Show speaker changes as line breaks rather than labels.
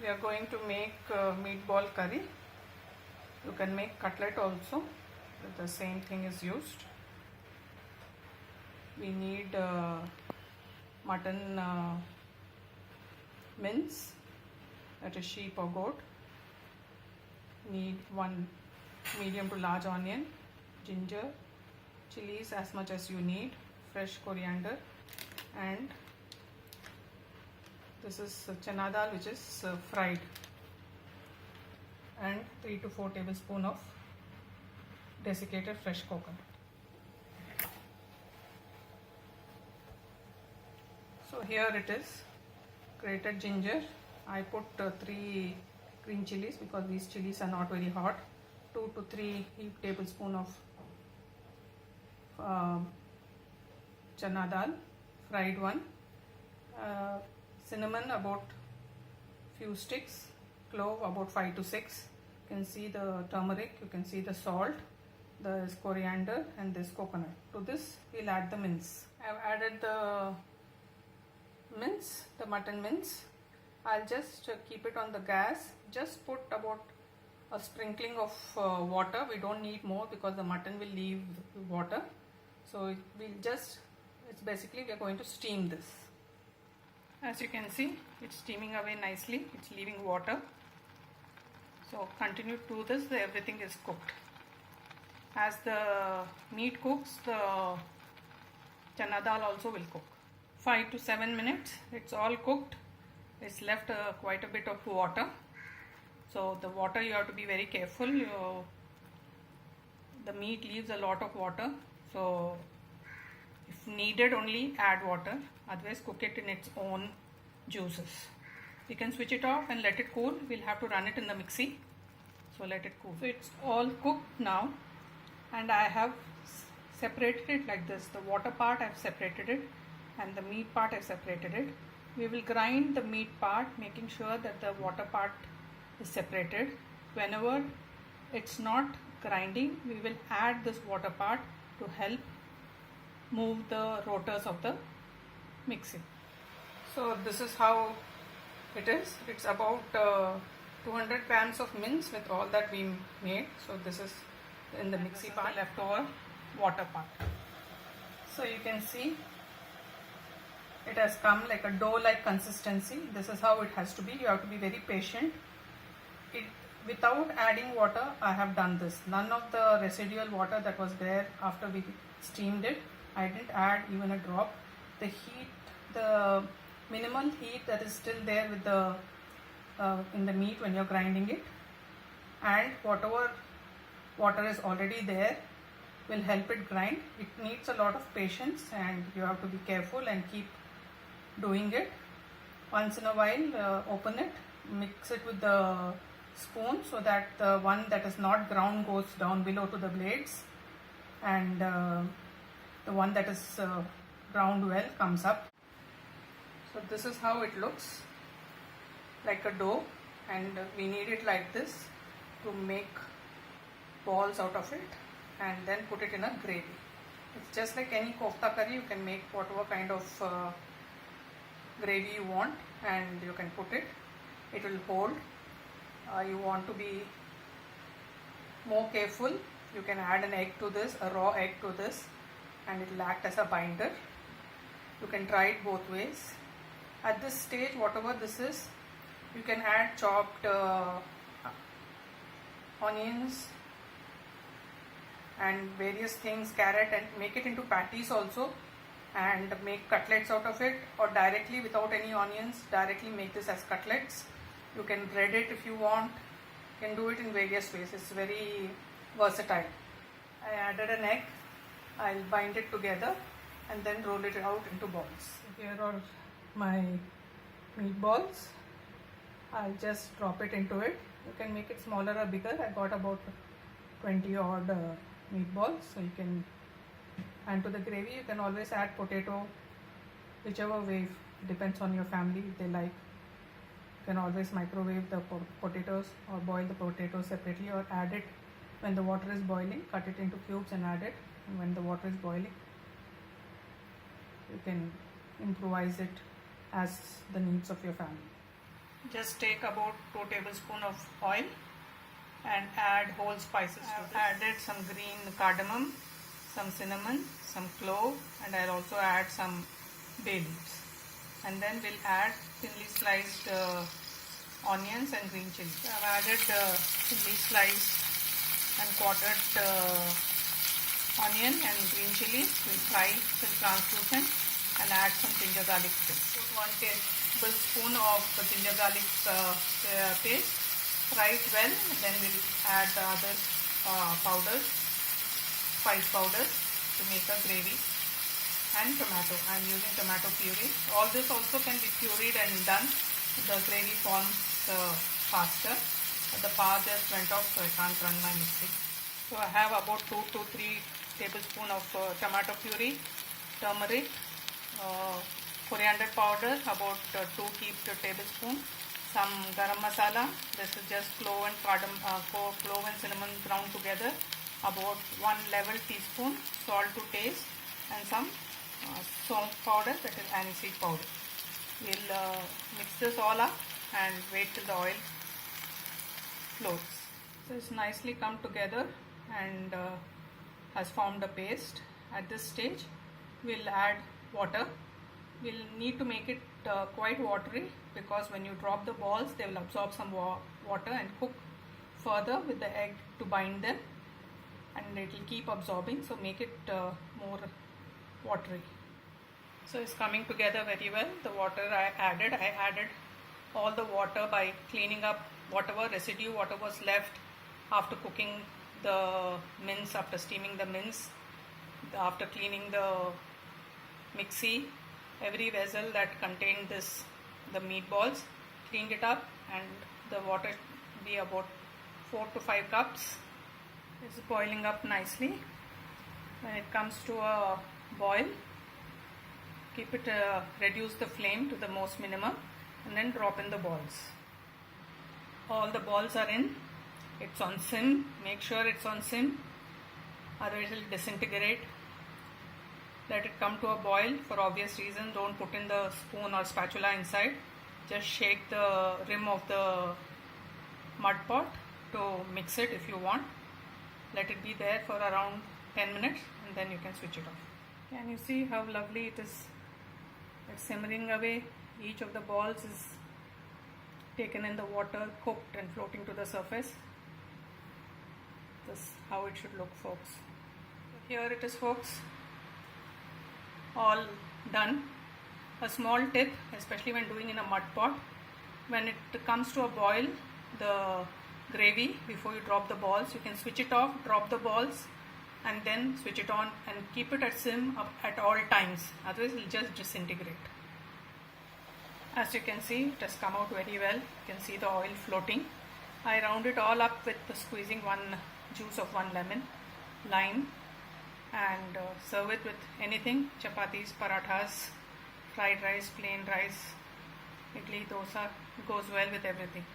we are going to make meatball curry. You can make cutlet also, the same thing is used. We need mutton mince, that is sheep or goat. Need 1 medium to large onion, ginger, chilies as much as you need, fresh coriander, and this is chana dal which is fried, and 3 to 4 tablespoons of desiccated fresh coconut. So here it is, grated ginger. I put 3 green chilies because these chilies are not very hot. 2 to 3 tablespoons of chana dal, fried one. Cinnamon about few sticks, clove about 5 to 6. You can see the turmeric, you can see the salt, this coriander, and this coconut. To this we'll add the mince. I have added the mince, the mutton mince. I'll just keep it on the gas. Just put about a sprinkling of water. We don't need more because the mutton will leave water. So it's basically we are going to steam this. As you can see, it's steaming away nicely. It's leaving water. So continue to do this, everything is cooked. As the meat cooks, the chana dal also will cook. 5 to 7 minutes, it's all cooked. It's left quite a bit of water. So the water, you have to be very careful. The meat leaves a lot of water. So if needed, only add water. Otherwise, cook it in its own juices. You can switch it off and let it cool. We'll have to run it in the mixie. So let it cool. So it's all cooked now, and I have separated it like this. The water part I've separated it, and the meat part I've separated it. We will grind the meat part, making sure that the water part is separated. Whenever it's not grinding, we will add this water part to help move the rotors of the mixing. So this is how it is. It's about 200 grams of mince with all that we made. So this is in the mixie part, leftover water part. So you can see it has come like a dough-like consistency. This is how it has to be. You have to be very patient. Without adding water, I have done this. None of the residual water that was there after we steamed it, I didn't add even a drop. The heat, the minimal heat that is still there with the in the meat when you're grinding it, and whatever water is already there will help it grind. It needs a lot of patience, and you have to be careful and keep doing it. Once in a while, open it, mix it with the spoon so that the one that is not ground goes down below to the blades, and the one that is ground well comes up. So this is how it looks, like a dough, and we need it like this to make balls out of it and then put it in a gravy. It's just like any kofta curry. You can make whatever kind of gravy you want, and you can put it. It will hold. You want to be more careful, you can add an egg to this, a raw egg to this, and it will act as a binder. You can try it both ways. At this stage, whatever this is, you can add chopped onions and various things, carrot, and make it into patties also, and make cutlets out of it, or directly without any onions, directly make this as cutlets. You can bread it if you want. You can do it in various ways. It's very versatile. I added an egg. I'll bind it together and then roll it out into balls. Here are my meatballs. I'll just drop it into it. You can make it smaller or bigger. I got about 20 odd meatballs. So you can, and to the gravy you can always add potato, whichever way, depends on your family if they like. You can always microwave the potatoes or boil the potatoes separately, or add it when the water is boiling. Cut it into cubes and add it, and when the water is boiling you can improvise it as the needs of your family. Just take about 2 tablespoons of oil and add whole spices. I've added some green cardamom, some cinnamon, some clove, and I'll also add some bay leaves. And then we'll add thinly sliced onions and green chili. I've added thinly sliced and quartered onion and green chili. We'll fry till translucent and add some ginger garlic paste. 1 tablespoon of ginger garlic paste. Fry it well, and then we'll add the other powders, spice powders to make a gravy, and tomato. I'm using tomato puree. All this also can be pureed and done. The gravy forms faster. But the power just went off, so I can't run my mixie. So I have about 2 to 3 tablespoons of tomato puree, turmeric, coriander powder, about 2 heaped tablespoons, some garam masala. This is just clove and cinnamon ground together, about 1 level teaspoon, salt to taste, and some soap powder, that is aniseed powder. We'll mix this all up and wait till the oil floats. So it's nicely come together and has formed a paste. At this stage we'll add water. We'll need to make it quite watery, because when you drop the balls they will absorb some water and cook further with the egg to bind them, and it will keep absorbing, so make it more watery. So it's coming together very well. The water I added all the water by cleaning up whatever residue, whatever was left after cooking the mince, after steaming the mince, after cleaning the mixie, every vessel that contained the meatballs, cleaned it up, and the water be about 4 to 5 cups. It's boiling up nicely. When it comes to a boil, keep it reduce the flame to the most minimum, and then drop in the balls. All the balls are in. It's on sim. Make sure it's on sim, otherwise it will disintegrate. Let it come to a boil. For obvious reasons, don't put in the spoon or spatula inside. Just shake the rim of the mud pot to mix it if you want. Let it be there for around 10 minutes, and then you can switch it off. Can you see how lovely it is? It's simmering away. Each of the balls is taken in the water, cooked and floating to the surface. This is how it should look, folks. Here it is, folks. All done. A small tip, especially when doing in a mud pot, when it comes to a boil, the gravy, before you drop the balls, you can switch it off, drop the balls, and then switch it on, and keep it at sim at all times, otherwise it will just disintegrate. As you can see, it has come out very well. You can see the oil floating. I round it all up with squeezing juice of 1 lemon, lime, and serve it with anything: chapatis, parathas, fried rice, plain rice, idli, dosa. Goes well with everything.